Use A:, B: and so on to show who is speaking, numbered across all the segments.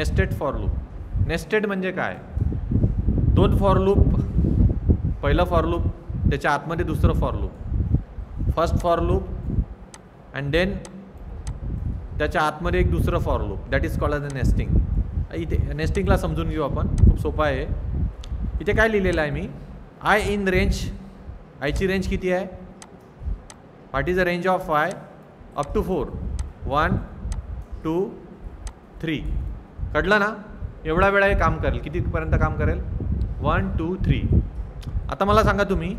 A: Nested for loop. Nested म्हणजे काय? दोन फॉर लूप, पहिलं फॉर लूप त्याच्या आतमध्ये दुसरं for loop, first for loop and then त्याच्या आतमध्ये एक दुसरं for loop, that is called as a nesting. इथे नेस्टिंगला समजून घेऊ आपण, खूप सोपं आहे. इथे काय लिहिलेलं आहे मी, आय इन रेंज, आयची रेंज किती आहे, what is the range of I up to 4, 1 2 3. कळलं ना? एवढा वेळा हे काम करेल. कितीपर्यंत काम करेल? 1 2 3. आता मला सांगा तुम्ही,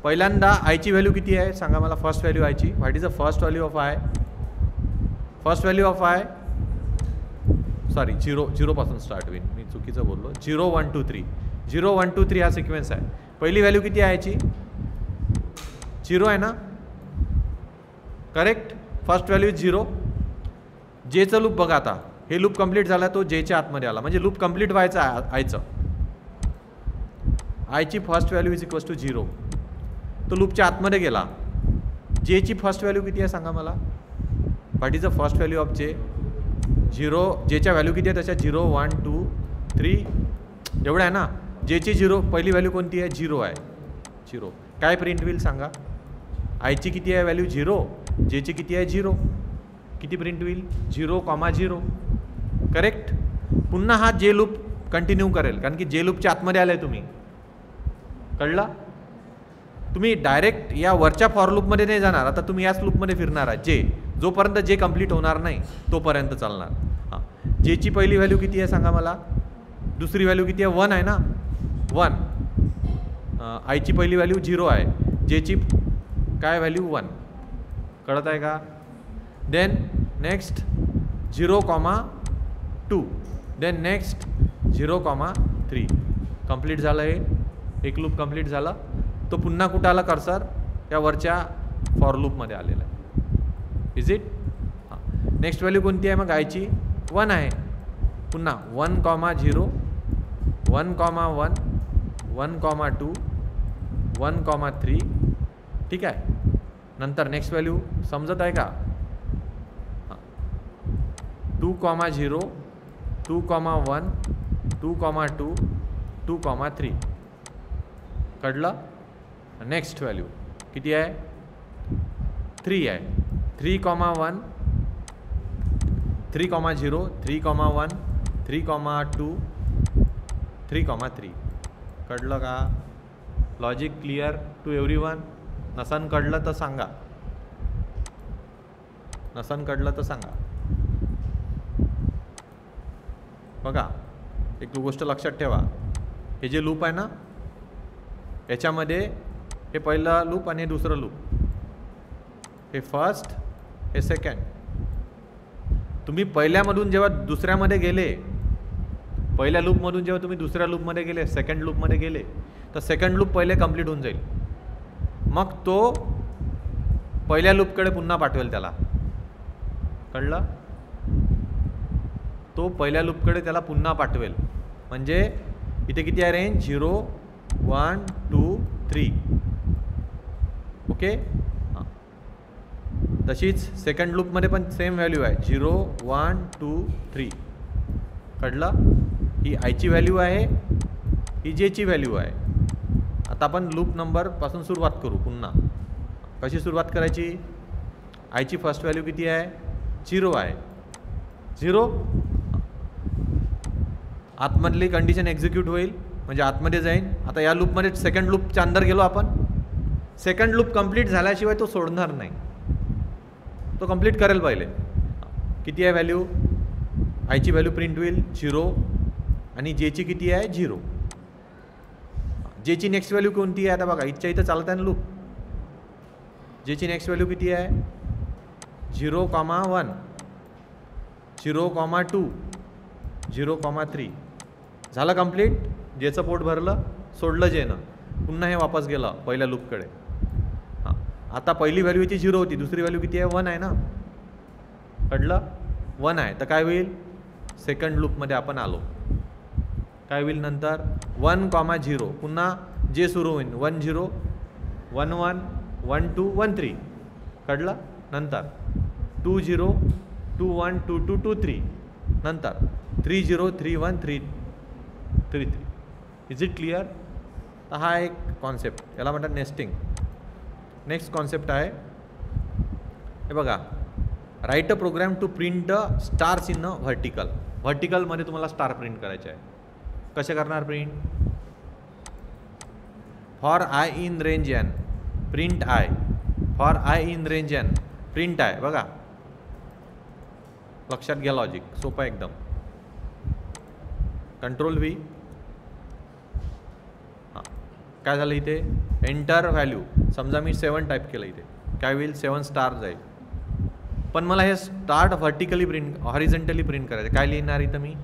A: पहिल्यांदा आयची व्हॅल्यू किती आहे सांगा मला, फर्स्ट व्हॅल्यू आयची. What is the first value of I? First value of I, sorry 0 पासून स्टार्ट होईल, मी चुकीचं बोललो. 0 1 2 3, 0 1 2 3 हा सिक्वेन्स आहे. पहिली व्हॅल्यू किती आहे याची? 0 आहे ना? करेक्ट. First value 0. जेचं लूप बघा, आता हे लूप कंप्लीट झाला, तो जेच्या आतमध्ये आला, म्हणजे लूप कंप्लीट व्हायचं आहे आयचं. आयची first value is equals to 0, तो लूपच्या आतमध्ये गेला. जेची फर्स्ट व्हॅल्यू किती आहे सांगा मला, what is the first value of जे? 0. जेच्या व्हॅल्यू किती आहे त्याच्या? 0 1 2 3 एवढं आहे ना. जेची 0 पहिली व्हॅल्यू कोणती आहे? 0 आहे. 0 काय प्रिंट होईल सांगा? आयची किती आहे व्हॅल्यू? 0. जेची किती आहे? 0. किती प्रिंट होईल? 0 0. करेक्ट. पुन्हा हा जे लूप कंटिन्यू करेल, कारण की जे लूपच्या आतमध्ये आलाय तुम्ही. कळला? तुम्ही डायरेक्ट या वरच्या फॉर लूपमध्ये नाही जाणार, आता तुम्ही याच लूपमध्ये फिरणार आहे. जे जोपर्यंत जे कंप्लीट होणार नाही तोपर्यंत चालणार. हां, जेची पहिली व्हॅल्यू किती आहे सांगा मला, दुसरी व्हॅल्यू किती आहे? 1 आहे ना. 1. आयची पहिली व्हॅल्यू 0 आहे, जेची काय व्हॅल्यू? 1. कळत आहे का? Then next 0 2, then next 0 3. Complete झालं, हे एक लूप कंप्लीट झाला. तो पुन्हा कुठं आला कर्सर? या वरच्या फॉर लूपमध्ये आलेला आहे. Is it? हां. नेक्स्ट व्हॅल्यू कोणती आहे मग आयची? 1 आहे. पुन्हा 1 0, 1 1, 1 2, 1 3. ठीक आहे. नंतर नेक्स्ट व्हॅल्यू समजत आहे का? 2 0, 2 1, 2 2, 2 3. कळलं? नेक्स्ट व्हॅल्यू किती आहे? 3 आहे. 3 1, 3 0, 3 1, 3 2, 3 3. कळलं का? Logic clear to everyone? नसन कळलं तर सांगा, नसन कळलं तर सांगा. बघा, एक गोष्ट लक्षात ठेवा, हे जे लूप आहे ना, याच्यामध्ये हे पहिलं लूप आणि दुसरं लूप, हे फर्स्ट, हे सेकंड. तुम्ही पहिल्यामधून जेव्हा दुसऱ्यामध्ये गेले, पहिल्या लूपमधून जेव्हा तुम्ही दुसऱ्या लूपमध्ये गेले, सेकंड लूपमध्ये गेले, तर सेकंड लूप पहिले कंप्लीट होऊन जाईल. मग तो पहिल्या लूपकडे पुन्हा पाठवेल त्याला. कळलं? तो पहिल्या लूपकडे त्याला पुन्हा पाठवेल. म्हणजे इथे किती आहे रेंज? 0 1 2 3. ओके. हां, तशीच सेकंड लूपमध्ये पण सेम व्हॅल्यू आहे, 0 1 2 3. कळलं? ही आयची व्हॅल्यू आहे, ही जेची व्हॅल्यू आहे. आता आपण लूप नंबरपासून सुरुवात करू पुन्हा. कशी सुरुवात करायची? आयची फर्स्ट व्हॅल्यू किती आहे? 0 आहे. 0 आतमधली कंडिशन एक्झिक्यूट होईल, म्हणजे आतमध्ये जाईन. आता या लूपमध्ये सेकंड लूपच्या अंदर गेलो आपण. सेकंड लूप कंप्लीट झाल्याशिवाय तो सोडणार नाही, तो कंप्लीट करेल पहिले. किती आहे व्हॅल्यू? आयची व्हॅल्यू प्रिंट होईल 0 आणि जेची किती आहे? 0. जेची नेक्स्ट व्हॅल्यू कोणती आहे? आता बघा, इथच्या इथं चालत आहे ना लूप. जेची नेक्स्ट व्हॅल्यू किती आहे? 0 1, 0 2, 0 3. झालं कंप्लीट. जेचं पोट भरलं, सोडलं जेनं, पुन्हा हे वापस गेलं पहिल्या लूपकडे. हां, आता पहिली व्हॅल्यू याची 0 होती, दुसरी व्हॅल्यू किती आहे? 1 आहे ना. कळलं? 1 आहे. तर काय होईल? सेकंड लूपमध्ये आपण आलो. काय होईल नंतर? 1 0, पुन्हा जे सुरू होईल 1 0, 1 1, 1 2, 1 3. कळलं? नंतर 2 0, 2 1, 2 2, 2 3. नंतर 3 0 3 1 3 3 3. Is it clear? तर हा एक कॉन्सेप्ट, याला म्हणतात नेस्टिंग. नेक्स्ट कॉन्सेप्ट आहे हे बघा, write a program to print the stars in a vertical. व्हर्टिकलमध्ये तुम्हाला स्टार प्रिंट करायचे आहे. कसे करणार प्रिंट? For I in range N print I. For I in range N print I. बघा लक्षात घ्या लॉजिक, सोपं एकदम. Control V. हां काय झालं इथे? Enter value. समजा मी 7 टाईप केलं, इथे काय होईल? 7 स्टार जाईल. पण मला हे start vertically print, horizontally print करायचं. काय लिहिणार इथं मी?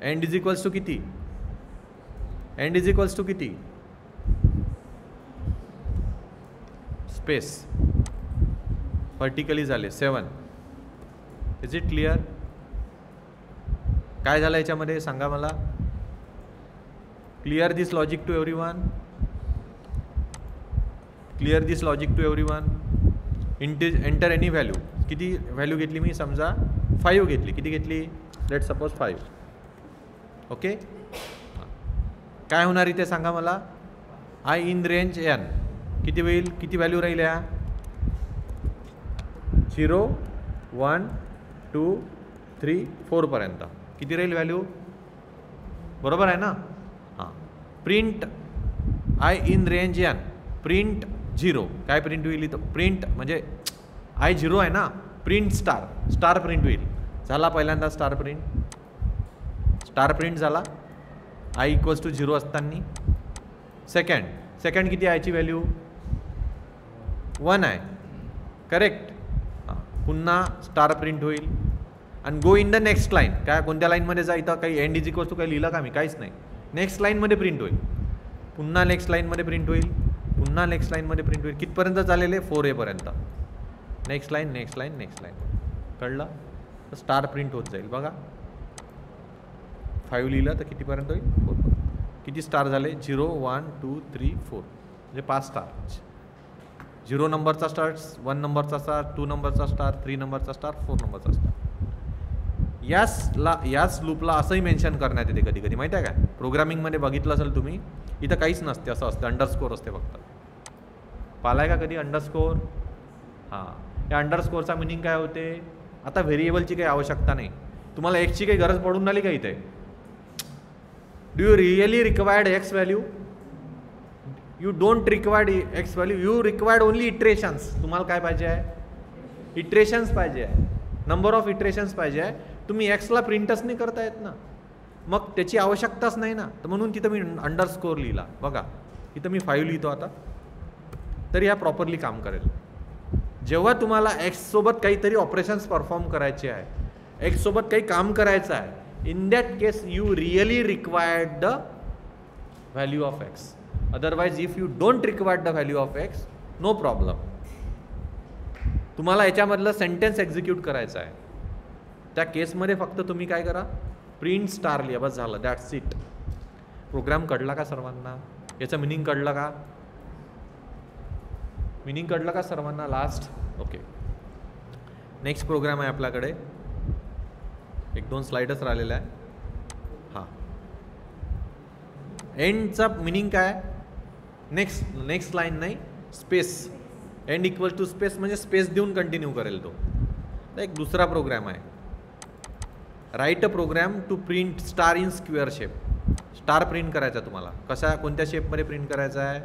A: एंड इज इक्वल्स टू किती? एंड इज इक्वल्स टू किती? स्पेस. व्हर्टिकली झाले 7. Is it clear? काय झालं याच्यामध्ये सांगा मला. Clear this logic to everyone? Clear this logic to everyone? Enter any value. किती व्हॅल्यू घेतली मी? समजा 5 घेतली. किती घेतली? Let suppose 5. ओके. काय होणार इथे सांगा मला. आय इन रेंज एन किती होईल? किती व्हॅल्यू राहिल्या? 0 1 2 3 4 पर्यंत किती राहील व्हॅल्यू? बरोबर आहे ना? हां. Print I in range N print 0. काय प्रिंट होईल इथं? प्रिंट म्हणजे आय 0 आहे ना, प्रिंट स्टार. स्टार प्रिंट होईल. झाला पहिल्यांदा स्टार प्रिंट. स्टार प्रिंट झाला आय इक्वल्स टू 0 असताना. सेकंड किती आयची व्हॅल्यू? 1 आहे. करेक्ट. हां. पुन्हा स्टार प्रिंट होईल आणि गो इन द नेक्स्ट लाईन. काय कोणत्या लाईनमध्ये जा? इथं काही एंड इज इक्वल्स टू काही लिहिलं का मी? काहीच नाही. नेक्स्ट लाईनमध्ये प्रिंट होईल. पुन्हा नेक्स्ट लाईनमध्ये प्रिंट होईल. पुन्हा नेक्स्ट लाईनमध्ये प्रिंट होईल. कितपर्यंत चाललेले? 4A पर्यंत. Next line next line next line. कळलं? तर स्टार प्रिंट होत जाईल. बघा 5 लिहिलं तर कितीपर्यंत होईल? 4. किती स्टार झाले? 0 1 2 3 4 म्हणजे 5 स्टार. 0 नंबरचा स्टार, 1 नंबरचा स्टार, 2 नंबरचा स्टार, 3 नंबरचा स्टार, 4 नंबरचा स्टार. याच लूपला असंही मेन्शन करण्यात येते कधी कधी, माहिती आहे काय? प्रोग्रामिंगमध्ये बघितलं असेल तुम्ही, इथं काहीच नसते, असं असतं. अंडरस्कोर असते फक्त. पाहिलाय का कधी अंडरस्कोर? हां. या अंडरस्कोरचा मिनिंग काय होते? आता व्हेरिएबलची काही आवश्यकता नाही. तुम्हाला एक्सची काही गरज पडून राहिली का इथे? Do you really required x value? You don't required x value. You required only iterations. तुम्हाला काय पाहिजे आहे? इटरेशन्स पाहिजे आहे. नंबर ऑफ इटरेशन्स पाहिजे आहे. तुम्ही एक्सला प्रिंटच नाही करता येत ना, मग त्याची आवश्यकताच नाही ना. तर म्हणून तिथं मी अंडरस्कोर लिहिला. बघा इथं मी 5 लिहितो आता, तरी हा प्रॉपरली काम करेल. जेव्हा तुम्हाला एक्स सोबत काहीतरी ऑपरेशन्स परफॉर्म करायचे आहे, एक्स सोबत काही काम करायचं आहे, in that case you really required the value of X. Otherwise if you don't required the value of X, no problem. तुम्हाला याच्यामधलं सेंटेन्स एक्झिक्यूट करायचं आहे, त्या केसमध्ये फक्त तुम्ही काय करा? प्रिंट स्टार लिहा, बस झालं. That's it. प्रोग्राम कळला का सर्वांना? याचं मिनिंग कळलं का? मिनिंग कळलं का सर्वांना? लास्ट. ओके. नेक्स्ट प्रोग्राम आहे आपल्याकडे. 1-2 स्लाइडच राहिलेला आहे. हां. एंडचा मिनिंग काय? नेक्स्ट लाईन नाही, space. End equal to space म्हणजे स्पेस देऊन कंटिन्यू करेल तो. एक दुसरा प्रोग्राम आहे. Write a program to print star in square shape. Star print करायचा तुम्हाला. कशा कोणत्या शेपमध्ये प्रिंट करायचा आहे?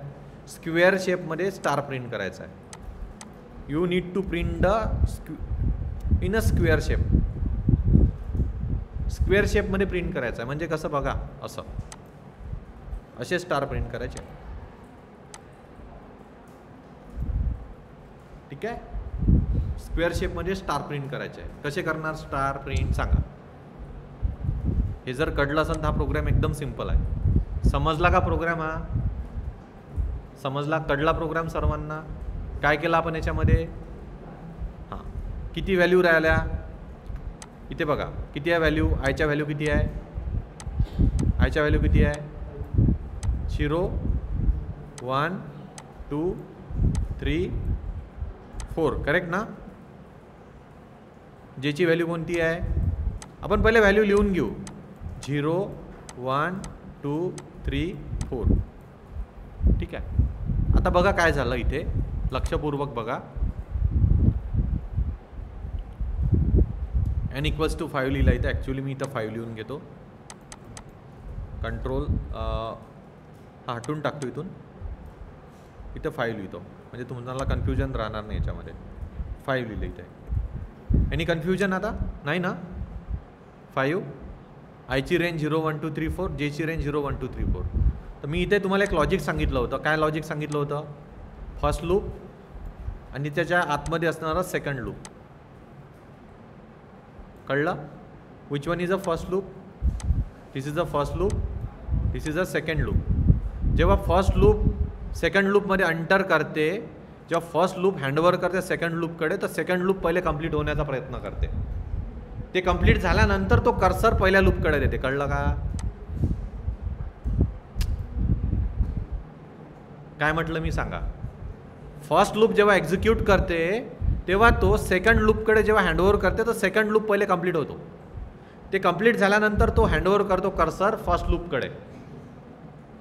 A: स्क्वेअर शेपमध्ये स्टार प्रिंट करायचा आहे. You need to print the in a square shape. Square शेपमध्ये प्रिंट करायचं आहे म्हणजे कसं बघा, असं असे स्टार प्रिंट करायचे. ठीक आहे. स्क्वेअर शेपमध्ये स्टार प्रिंट करायचे आहे. कसे करणार स्टार प्रिंट सांगा? हे जर कळलं असेल तर हा प्रोग्राम एकदम सिंपल आहे. समजला का प्रोग्राम? हा समजला? कळला प्रोग्राम सर्वांना? काय केलं आपण याच्यामध्ये? हां. किती व्हॅल्यू राहिल्या इथे बघा? किती आहे व्हॅल्यू? आयच्या व्हॅल्यू किती आहे? आयच्या व्हॅल्यू किती आहे? 0 1 2 3 4. करेक्ट ना? जेची व्हॅल्यू कोणती आहे? आपण पहिले व्हॅल्यू लिहून घेऊ. 0 1 2 3 4. ठीक आहे. आता बघा काय झालं इथे, लक्षपूर्वक बघा. n इक्वल्स टू 5 लिहिला इथं. ॲक्च्युली मी इथं 5 लिहून घेतो. कंट्रोल हटून टाकतो इथून. इथं 5 लिहितो म्हणजे तुम्हाला कन्फ्युजन राहणार नाही याच्यामध्ये. 5 लिहिलं इथे. एनी कन्फ्युजन आता नाही ना. 5 आयची रेंज 0 1 2 3 4, जेची रेंज 0 1 2 3 4. तर मी इथे तुम्हाला एक लॉजिक सांगितलं होतं. काय लॉजिक सांगितलं होतं? फर्स्ट लूप आणि त्याच्या आतमध्ये असणारा सेकंड लूप. कळलं? Which one is a first loop? This is a first loop, this is a second loop. जेव्हा फर्स्ट लूप सेकंड लूपमध्ये एंटर करते, जेव्हा फर्स्ट लूप हँडओव्हर करते सेकंड लूपकडे, तर सेकंड लूप पहिले कंप्लीट होण्याचा प्रयत्न करते. ते कंप्लीट झाल्यानंतर तो कर्सर पहिल्या लूपकडे देते. कळलं का? काय म्हटलं मी सांगा. फर्स्ट लूप जेव्हा एक्झिक्यूट करते तेव्हा तो सेकंड लूपकडे जेव्हा हँडओव्हर करते तर सेकंड लूप पहिले कंप्लीट होतो. ते कंप्लीट झाल्यानंतर तो हँडओव्हर करतो कर्सर फर्स्ट लूपकडे.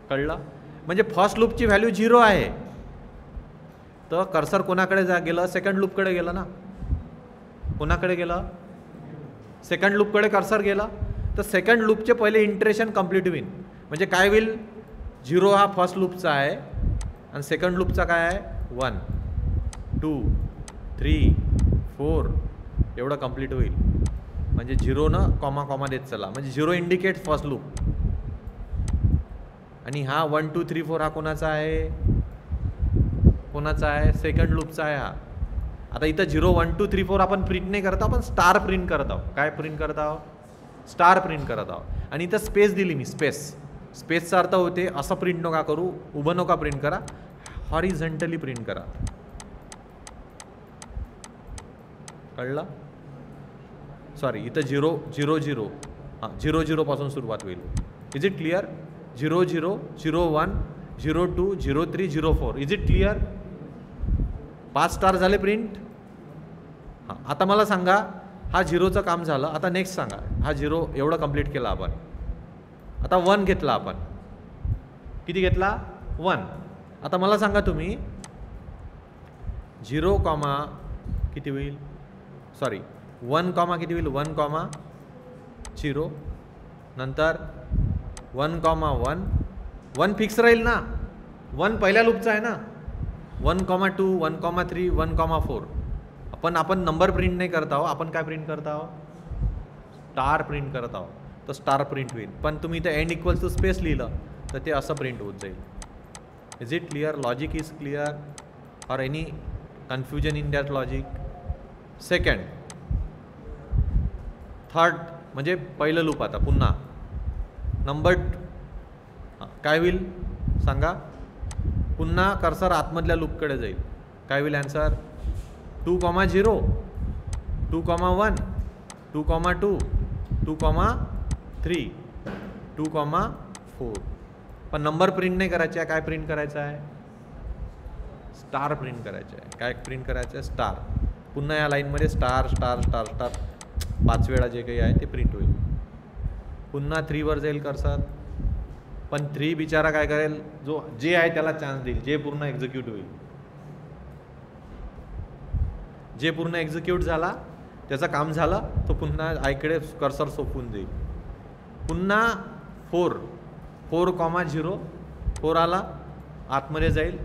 A: कळलं? म्हणजे फर्स्ट लूपची व्हॅल्यू 0 आहे, तर कर्सर कोणाकडे गेलं? सेकंड लूपकडे गेलं ना. कोणाकडे गेलं? सेकंड लूपकडे कर्सर गेला. तर सेकंड लूपचे पहिले इंटरेशन कंप्लीट होईल. म्हणजे काय होईल? 0 हा फर्स्ट लूपचा आहे आणि सेकंड लूपचा काय आहे? 1 2 3 4 एवढं कंप्लीट होईल. म्हणजे 0 न कॉमा कॉमा देत चला. म्हणजे 0 इंडिकेट फर्स्ट लूप. आणि हा 1 2 3 4 हा कोणाचा आहे? कोणाचा आहे? सेकंड लूपचा आहे हा. आता इथं 0 1 2 3 4 आपण प्रिंट नाही करत आहोत, आपण स्टार प्रिंट करत आहोत. काय प्रिंट करत आहोत? स्टार प्रिंट करत आहोत. आणि इथं स्पेस दिली मी. स्पेसचा अर्थ होते असं प्रिंट नका करू, उभं नका प्रिंट करा, हॉरिझॉन्टली प्रिंट करा. कळलं? सॉरी, इथं 0 0 0 हां 0 0 पासून सुरुवात होईल. Is it clear? 0 0 0 1 0 2 0 3 0 4. Is it clear? 5 star झाले प्रिंट. हां, आता मला सांगा, हा 0चं काम झालं. आता नेक्स्ट सांगा. हा 0 एवढं कंप्लीट केलं आपण. आता 1 घेतला आपण. किती घेतला? 1. आता मला सांगा तुम्ही 0 कॉमा किती होईल? सॉरी 1 कॉमा किती होईल? 1 कॉमा 0. नंतर 1 कॉमा 1. 1 फिक्स राहील ना. 1 पहिल्या लूपचा आहे ना. 1 कॉमा 2 1 कॉमा 3 1 कॉमा 4. आपण नंबर प्रिंट नाही करत आहोत. आपण काय प्रिंट करत आहोत? स्टार प्रिंट करत आहोत. तर स्टार प्रिंट होईल. पण तुम्ही इथं एंड इक्वल्स टू स्पेस लिहिलं तर ते असं प्रिंट होत जाईल. Is it clear? Logic is clear or any confusion in that logic? Second third म्हणजे पहिलं लूप. आता पुन्हा नंबर काय होईल सांगा? पुन्हा कर्सर आतमधल्या लूपकडे जाईल. काय होईल answer? 2 comma 0 2 comma 1 2 comma 2 2 comma 3 2 comma 4. पण नंबर प्रिंट नाही करायचे आहे. काय प्रिंट करायचं आहे? स्टार प्रिंट करायचं आहे. काय प्रिंट करायचं आहे? स्टार. पुन्हा या लाईनमध्ये स्टार स्टार स्टार स्टार 5 वेळा जे काही आहे ते प्रिंट होईल. पुन्हा 3 वर जाईल कर्सर. पण 3 बिचारा काय करेल? जे आहे त्याला चान्स देईल. जे पूर्ण एक्झिक्यूट होईल. जे पूर्ण एक्झिक्यूट झाला त्याचं काम झालं, तो पुन्हा आईकडे कर्सर सोपवून देईल. पुन्हा 4 कॉमा 0 4 आला आतमध्ये जाईल.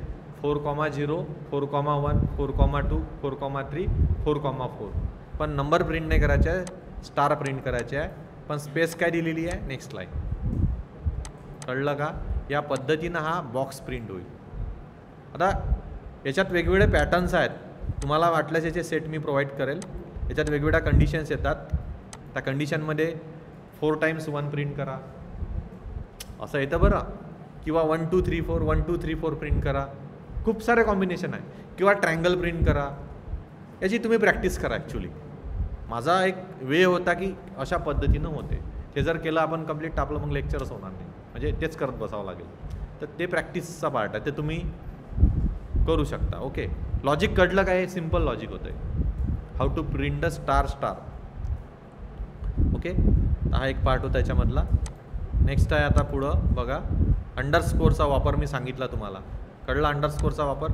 A: 4 comma 0 4 comma 1 4 comma 2 4 comma 3 4 comma 4. पण नंबर प्रिंट नाही करायचे आहे, स्टार प्रिंट करायचे आहे. पण स्पेस काय दिलेली आहे? Next line. कळलं का? या पद्धतीनं हा बॉक्स प्रिंट होईल. आता याच्यात वेगवेगळे पॅटर्न्स आहेत. तुम्हाला वाटल्यास याचे सेट मी प्रोव्हाइड करेल. याच्यात वेगवेगळ्या कंडिशन्स येतात. त्या कंडिशनमध्ये 4 टाइम्स 1 प्रिंट करा असं येतं बरं. किंवा 1 2 3 4 1 2 3 4 प्रिंट करा. खूप सारे कॉम्बिनेशन आहे. किंवा ट्रायंगल प्रिंट करा. याची तुम्ही प्रॅक्टिस करा. ॲक्च्युली माझा एक वे होता की अशा पद्धतीनं होते. ते जर केलं आपण कंप्लीट आपलं मग लेक्चरच होणार नाही. म्हणजे तेच करत बसावं लागेल. तर ते प्रॅक्टिसचा पार्ट आहे. ते तुम्ही करू शकता. ओके, लॉजिक कळलं काय? सिम्पल लॉजिक होतं आहे. How to print a star. Okay. Okay, हा एक पार्ट होता याच्यामधला. नेक्स्ट आहे आता पुढं बघा, अंडरस्कोरचा वापर मी सांगितला तुम्हाला. कळला अंडरस्कोरचा वापर?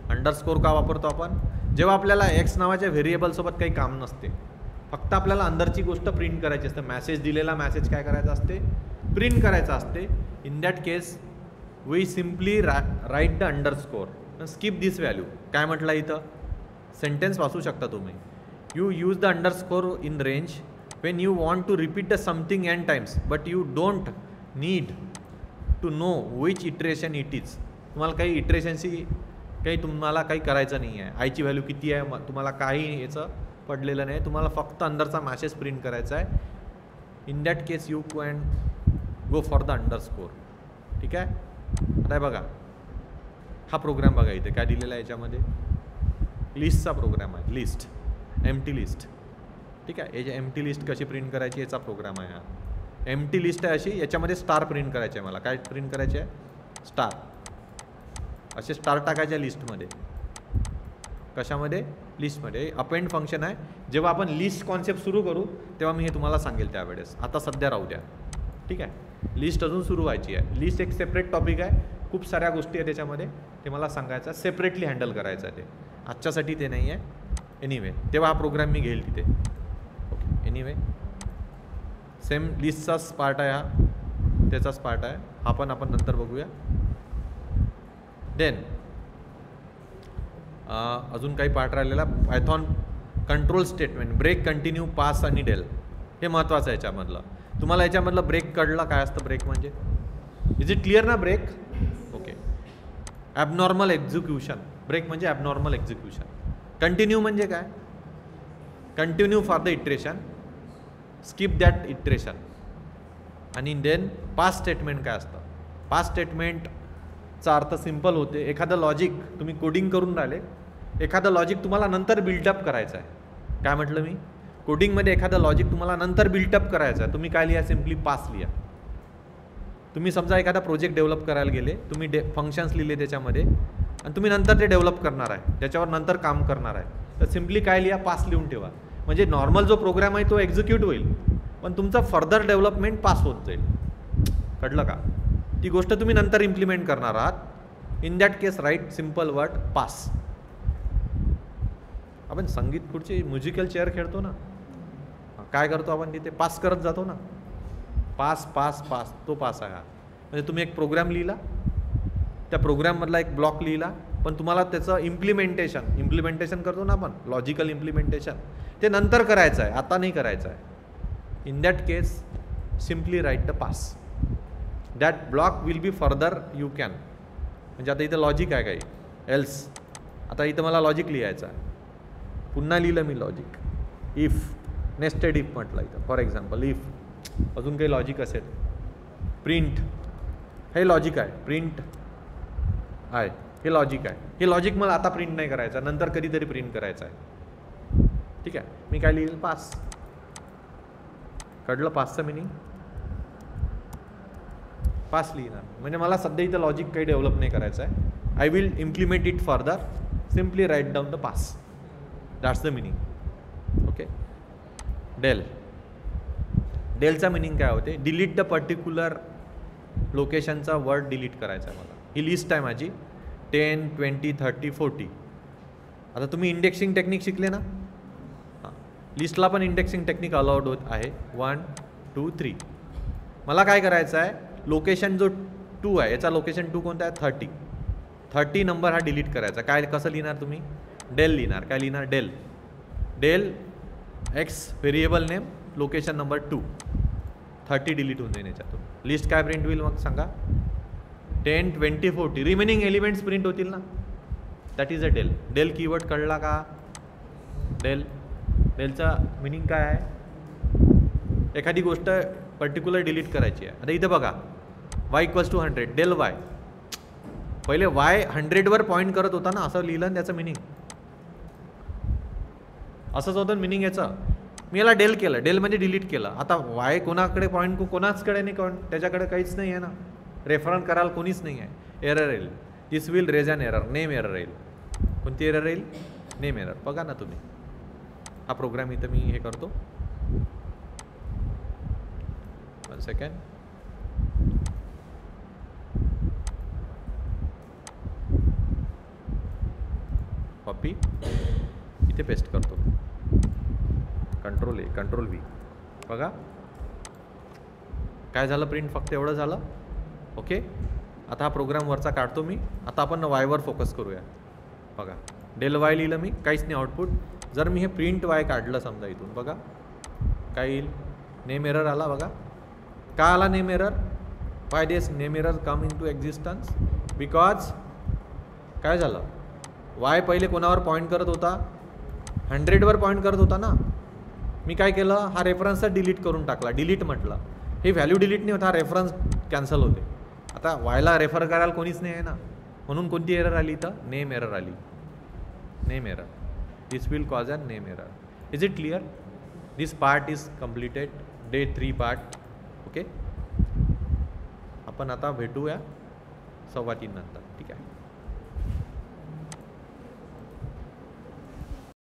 A: अंडरस्कोर का वापरतो आपण? जेव्हा आपल्याला एक्स नावाच्या व्हेरिएबलसोबत काही काम नसते, फक्त आपल्याला अंदरची गोष्ट प्रिंट करायची असते. मॅसेज दिलेला मॅसेज काय करायचा असते? प्रिंट करायचा असते. In that case we simply write the underscore, skip this value. काय म्हटलं इथं? सेंटेन्स वाचू शकता तुम्ही. You use the underscore in range when you want to repeat the something n times but you don't need to know which iteration it is. तुम्हाला काही इटरेशनशी काही तुम्हाला काही करायचं नाही आहे. आयची व्हॅल्यू किती आहे तुम्हाला काही याचं पडलेलं नाही. तुम्हाला फक्त अंदरचा मॅसेज प्रिंट करायचा आहे. In that case you can go for the underscore. ठीक आहे. आता बघा हा प्रोग्राम बघा, इथे काय दिलेला आहे याच्यामध्ये? लिस्टचा प्रोग्राम आहे. List, empty list. ठीक आहे. याची एम्प्टी लिस्ट कशी प्रिंट करायची याचा प्रोग्राम आहे हा. एम्प्टी लिस्ट आहे अशी, याच्यामध्ये स्टार प्रिंट करायचे आहे मला. काय प्रिंट करायचे आहे? स्टार. असे स्टार टाकायचे लिस्टमध्ये. कशामध्ये? लिस्टमध्ये. अपेंड फंक्शन आहे. जेव्हा आपण लिस्ट कॉन्सेप्ट सुरू करू तेव्हा मी हे तुम्हाला सांगेल त्यावेळेस. आता सध्या राहू द्या. ठीक आहे. लिस्ट अजून सुरू व्हायची आहे. लिस्ट एक सेपरेट टॉपिक आहे. खूप साऱ्या गोष्टी आहेत त्याच्यामध्ये, ते मला सांगायचं आहे. सेपरेटली हँडल करायचं आहे ते. आजच्यासाठी ते नाही आहे. एनिवे तेव्हा हा प्रोग्राम मी घेईल तिथे. एनिवे सेम लिस्टचाच पार्ट आहे हा, त्याचाच पार्ट आहे हा, पण आपण नंतर बघूया. देन अजून काही पार्ट राहिलेला. Python control statement, break, continue, pass आणि डेल. हे महत्त्वाचं आहे याच्यामधलं. तुम्हाला याच्यामधलं ब्रेक कळलं काय असतं? ब्रेक म्हणजे इज इट क्लिअर ना? Break okay. Abnormal execution. Break म्हणजे ॲबनॉर्मल एक्झिक्युशन. कंटिन्यू म्हणजे काय? Continue for the iteration, skip that iteration. आणि देन पास स्टेटमेंट काय असतं? पास स्टेटमेंटचा अर्थ सिम्पल होते. एखादं लॉजिक तुम्ही कोडिंग करून राहिले, एखादं लॉजिक तुम्हाला नंतर बिल्डअप करायचं आहे. काय म्हटलं मी? कोडिंगमध्ये एखादं लॉजिक तुम्हाला नंतर बिल्डअप करायचं आहे. तुम्ही काय लिहा? सिम्पली पास लिहा. तुम्ही समजा एखादा प्रोजेक्ट डेव्हलप करायला गेले, तुम्ही फंक्शन्स लिहिले त्याच्यामध्ये, आणि तुम्ही नंतर ते डेव्हलप करणार आहे, त्याच्यावर नंतर काम करणार आहे, तर सिम्पली काय लिहा? पास लिहून ठेवा. म्हणजे नॉर्मल जो प्रोग्राम आहे तो एक्झिक्यूट होईल, पण तुमचा फर्दर डेव्हलपमेंट पास होत जाईल. कळलं का? ती गोष्ट तुम्ही नंतर इम्प्लिमेंट करणार आहात. In that case write simple word pass. आपण संगीत खुर्ची म्युझिकल चेअर खेळतो ना, काय करतो आपण तिथे? पास करत जातो ना. पास पास पास, तो पास आहे हा. म्हणजे तुम्ही एक प्रोग्राम लिहिला, त्या प्रोग्राममधला एक ब्लॉक लिहिला, पण तुम्हाला त्याचं इम्प्लिमेंटेशन करतो ना आपण, लॉजिकल इम्प्लिमेंटेशन, ते नंतर करायचं आहे, आता नाही करायचं आहे. In that case simply write the pass. That block will be further you can. म्हणजे आता इथं लॉजिक आहे काही, एल्स. आता इथं मला लॉजिक लिहायचं आहे, पुन्हा लिहिलं मी लॉजिक. इफ, नेस्टेड इफ म्हटलं इथं फॉर एक्झाम्पल. इफ अजून काही लॉजिक असेल, प्रिंट, हे लॉजिक आहे. प्रिंट आहे, हे लॉजिक आहे. हे लॉजिक मला आता प्रिंट नाही करायचं, नंतर कधीतरी प्रिंट करायचं आहे. ठीक आहे. मी काय लिहिलं? पास. कळलं पासचं मिनिंग? पास लिहिणार म्हणजे मला सध्या इथं लॉजिक काही डेव्हलप नाही करायचं आहे. I will implement it further. Simply write down the pass. That's the meaning. Okay. Del. डेलचा मिनिंग काय होते? डिलीट द पर्टिक्युलर लोकेशनचा वर्ड डिलीट करायचा आहे मला. ही लिस्ट आहे माझी 10, 20, 30, 40. आता तुम्ही इंडेक्सिंग टेक्निक शिकले ना? हां, लिस्टला पण इंडेक्सिंग टेक्निक अलाउड होत आहे. 1, 2, 3. मला काय करायचं आहे? लोकेशन जो 2 आहे, याचा लोकेशन 2 कोणता आहे? 30. 30 नंबर हा डिलीट करायचा. काय कसं लिहिणार तुम्ही? डेल लिहिणार. काय लिहिणार? Del. Del X variable name location number 2. 30 delete होऊन जाईल याच्यातून. लिस्ट काय प्रिंट होईल मग सांगा? 10, 20, 40. रिमेनिंग एलिमेंट्स प्रिंट होतील ना? That is a del. Del keyword कळला का? डेल. डेलचा मिनिंग काय आहे? एखादी गोष्ट पर्टिक्युलर डिलीट करायची आहे. आता इथं बघा, y = 100. Del y. पहिले y 100वर पॉईंट करत होता ना, असं लिहिलं त्याचं मिनिंग. असंच होतं मिनिंग याचं. मी याला डेल केलं. डेल म्हणजे डिलीट केलं. आता y कोणाकडे पॉईंट, कोणाचकडे नाही, त्याच्याकडे काहीच नाही आहे ना. रेफरन्स करायला कोणीच नाही आहे. एरर येईल. This will raise an error. Name error येईल. कोणती एरर येईल? Name error. बघा ना तुम्ही. हा प्रोग्राम इथं मी हे करतो. 1 सेकंड. कॉपी इथे पेस्ट करतो. Control A, control V. बघा काय झालं, प्रिंट फक्त एवढं झालं. ओके, आता हा प्रोग्राम वरचा काढतो मी. आता आपण वायवर फोकस करूया. बघा डेल वाय लिहिलं मी, काहीच नाही आउटपुट. जर मी हे प्रिंट वाय काढलं समजा इथून, बघा काय येईल, नेम एरर आला. बघा का आला name error? Why this name error come into existence? Because काय झालं, वाय पहिले कोणावर पॉईंट करत होता, 100वर पॉईंट करत होता ना. मी काय केलं, हा रेफरन्सच डिलीट करून टाकला. डिलीट म्हटलं, हे व्हॅल्यू डिलीट नाही होता, हा रेफरन्स कॅन्सल होते. आता वायला रेफर करायला कोणीच नाही आहे ना, म्हणून कोणती एरर आली इथं, नेम एरर आली. Name error, this will cause a name error. Is it clear? This part is completed, day 3 part. Okay, आपण आता भेटूया 3:15 नंतर. ठीक आहे.